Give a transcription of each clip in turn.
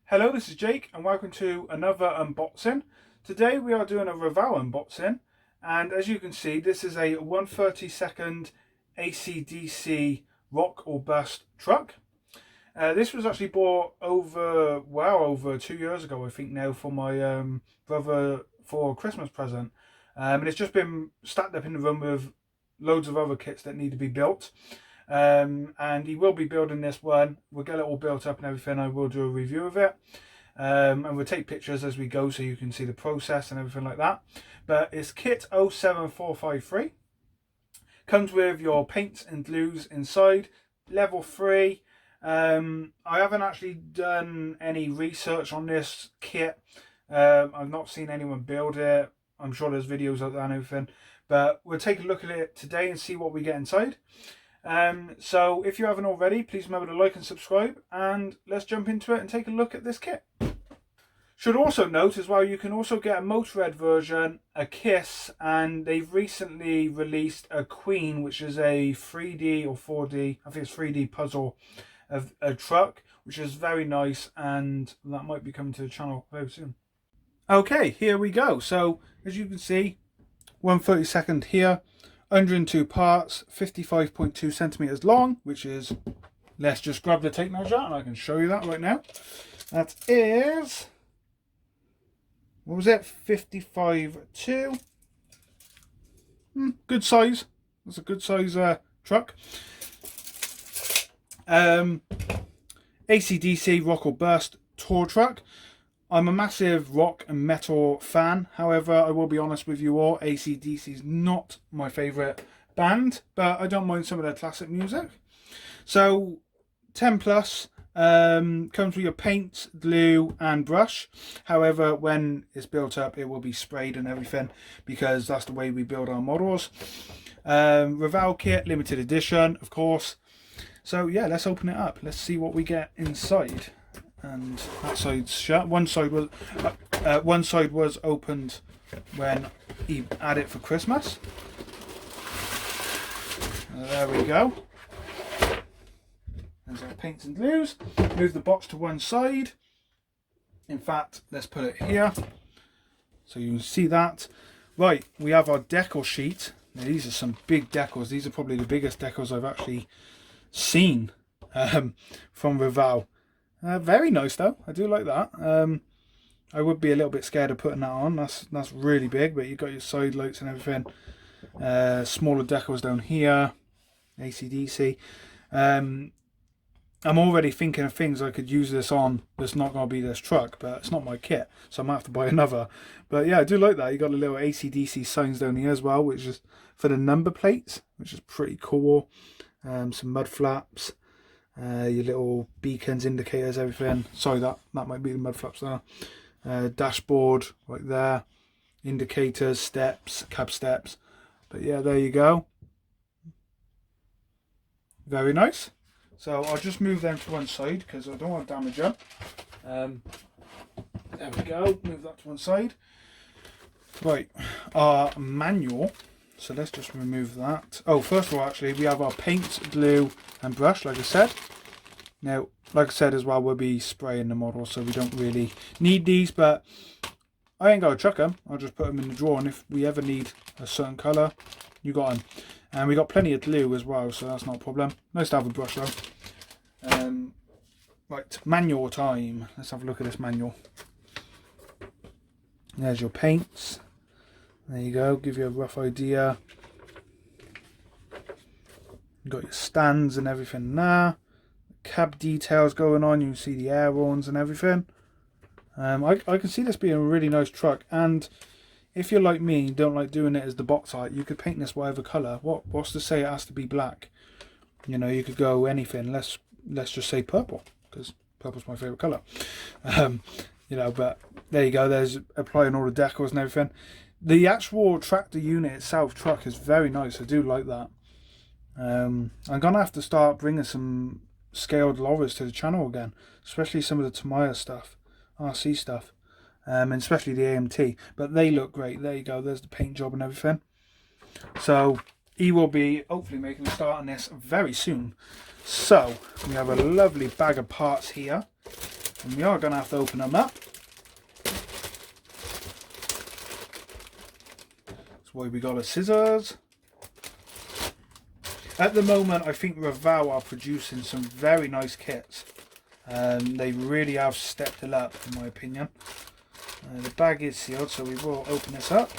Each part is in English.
Hello, this is Jake and welcome to another unboxing. Today we are doing a Revell unboxing, and as you can see this is a 1/32 AC/DC rock or bust truck. This was actually bought over 2 years ago, I think now, for my brother for a Christmas present. And it's just been stacked up in the room with loads of other kits that need to be built. And he will be building this one. We'll get it all built up and everything. I will do a review of it, and we'll take pictures as we go so you can see the process and everything like that. But it's kit 07453. Comes with your paints and glues inside, level 3. I haven't actually done any research on this kit. I've not seen anyone build it. I'm sure there's videos of that and everything, but we'll take a look at it today and see what we get inside. So if you haven't already, please remember to like and subscribe, and let's jump into it and take a look at this kit. Should also note as well, you can also get a Motorhead version, a Kiss, and they've recently released a Queen, which is a 3D or 4D, I think it's 3D puzzle of a truck, which is very nice, and that might be coming to the channel very soon. Okay, here we go. So as you can see, 1/32 here. 102 parts, 55.2 centimeters long, which is, let's just grab the tape measure and I can show you that right now. That is, what was it, 55.2. Good size. That's a good size truck. AC/DC rock or burst tour truck. I'm a massive rock and metal fan. However, I will be honest with you all, AC/DC is not my favourite band, but I don't mind some of their classic music. So 10 plus, comes with your paint, glue and brush. However, when it's built up, it will be sprayed and everything, because that's the way we build our models. Revell kit, limited edition, of course. So yeah, let's open it up. Let's see what we get inside. And that side's shut. One side was opened when he had it for Christmas. There we go. There's our paints and glues. Move the box to one side. In fact, let's put it here so you can see that. Right, we have our decal sheet. Now, these are some big decals. These are probably the biggest decals I've actually seen from Revell. Very nice though, I do like that. I would be a little bit scared of putting that on. That's really big, but you've got your side lights and everything. Smaller decals down here, AC/DC. I'm already thinking of things I could use this on that's not going to be this truck, but it's not my kit, so I'm going to have to buy another. But yeah, I do like that. You got the little AC/DC signs down here as well, which is for the number plates, which is pretty cool. Some mud flaps. Your little beacons, indicators, everything. Sorry, that might be the mud flaps there. Dashboard right there. Indicators, steps, cab steps. But yeah, there you go. Very nice. So I'll just move them to one side because I don't want to damage them. There we go. Move that to one side. Right, our manual. So let's just remove that. Oh, first of all, actually, we have our paint, glue and brush, like I said. Now, like I said as well, we'll be spraying the model, so we don't really need these, but I ain't got to chuck them. I'll just put them in the drawer, and if we ever need a certain colour, you got them. And we got plenty of glue as well, so that's not a problem. Nice to have a brush though. Right, manual time. Let's have a look at this manual. There's your paints. There you go, give you a rough idea. You've got your stands and everything there. Cab details going on, you can see the air horns and everything. I can see this being a really nice truck, and if you're like me and don't like doing it as the box art, you could paint this whatever colour. What's to say it has to be black? You know, you could go anything. Let's just say purple, because purple's my favourite colour. You know, but there you go, there's applying all the decals and everything. The actual tractor unit itself, truck, is very nice. I do like that. I'm going to have to start bringing some scaled lorries to the channel again, especially some of the Tamiya stuff, RC stuff, and especially the AMT. But they look great. There you go. There's the paint job and everything. So he will be hopefully making a start on this very soon. So we have a lovely bag of parts here. And we are going to have to open them up. That's why we got the scissors. At the moment, I think Revell are producing some very nice kits. They really have stepped it up, in my opinion. The bag is sealed, so we will open this up.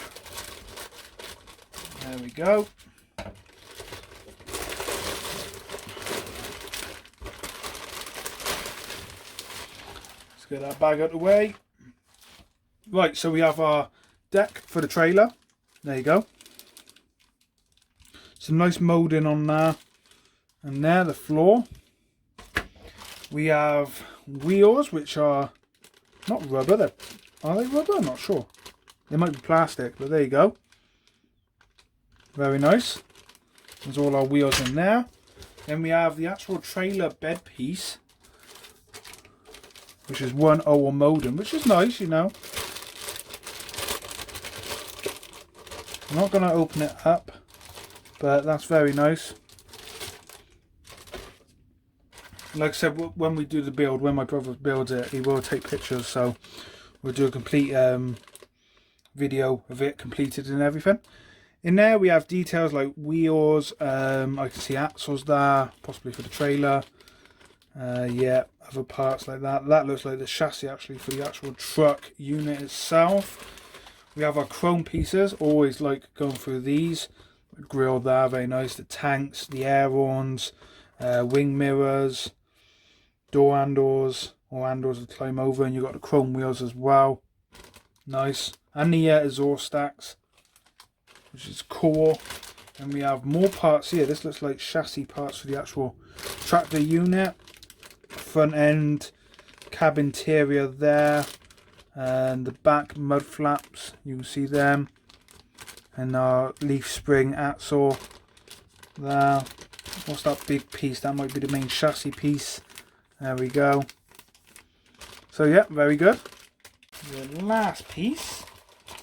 There we go. Let's get that bag out of the way. Right, so we have our deck for the trailer. There you go. Some nice moulding on there. And there, the floor. We have wheels, which are not rubber. Are they rubber? I'm not sure. They might be plastic, but there you go. Very nice. There's all our wheels in there. Then we have the actual trailer bed piece, which is 1/0 molding, which is nice, you know. I'm not going to open it up, but that's very nice. Like I said, when we do the build, when my brother builds it, he will take pictures, so we'll do a complete video of it completed and everything. In there we have details like wheels, I can see axles there, possibly for the trailer. Yeah, other parts like that. That looks like the chassis actually for the actual truck unit itself. We have our chrome pieces, always like going through these. The grille there, very nice. The tanks, the air horns, wing mirrors, door handles, or handles to climb over, and you've got the chrome wheels as well. Nice. And the exhaust stacks, which is cool. And we have more parts here. This looks like chassis parts for the actual tractor unit. Front end, cab interior there, and the back mud flaps, you can see them. And our leaf spring axle there. What's that big piece? That might be the main chassis piece. There we go. So yeah, very good. The last piece,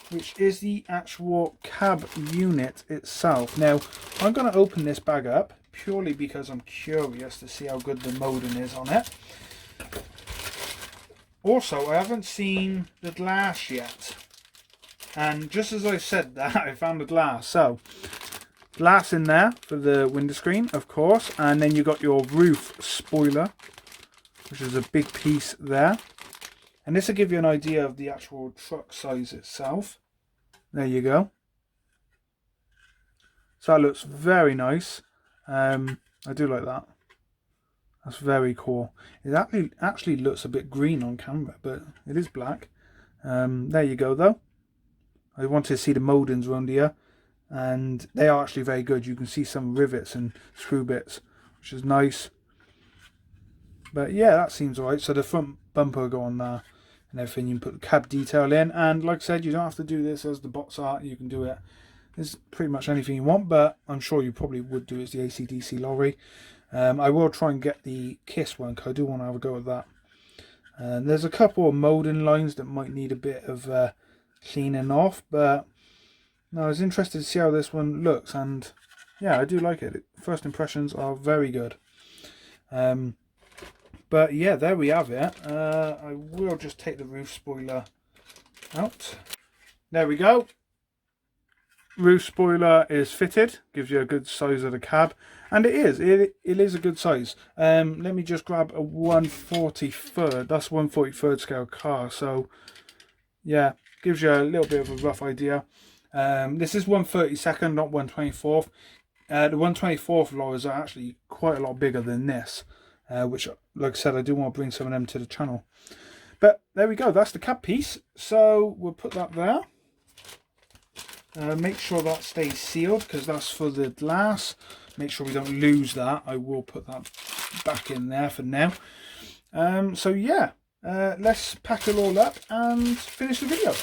which is the actual cab unit itself. Now, I'm going to open this bag up purely because I'm curious to see how good the molding is on it. Also, I haven't seen the glass yet. And just as I said that, I found the glass. So, glass in there for the window screen, of course. And then you've got your roof spoiler, which is a big piece there. And this will give you an idea of the actual truck size itself. There you go. So that looks very nice. I do like that. That's very cool. It actually looks a bit green on camera, but it is black. There you go though. I wanted to see the mouldings around here, and they are actually very good. You can see some rivets and screw bits, which is nice. But yeah, that seems alright. So the front bumper will go on there and everything. You can put the cab detail in, and like I said, you don't have to do this as the box art. You can do it. It's pretty much anything you want, but I'm sure you probably would do it as the AC/DC lorry. I will try and get the KISS one, because I do want to have a go at that. There's a couple of moulding lines that might need a bit of cleaning off, but no, I was interested to see how this one looks, and yeah, I do like it. First impressions are very good. But yeah, there we have it. I will just take the roof spoiler out. There we go. Roof spoiler is fitted, gives you a good size of the cab, and it is a good size. Let me just grab a 1/43. That's 1/43 scale car, so yeah, gives you a little bit of a rough idea. This is 1/32, not 1/24. The 1/24 lorries are actually quite a lot bigger than this, which, like I said, I do want to bring some of them to the channel. But there we go, that's the cab piece, so we'll put that there. Make sure that stays sealed, because that's for the glass. Make sure we don't lose that. I will put that back in there for now. So yeah, let's pack it all up and finish the video.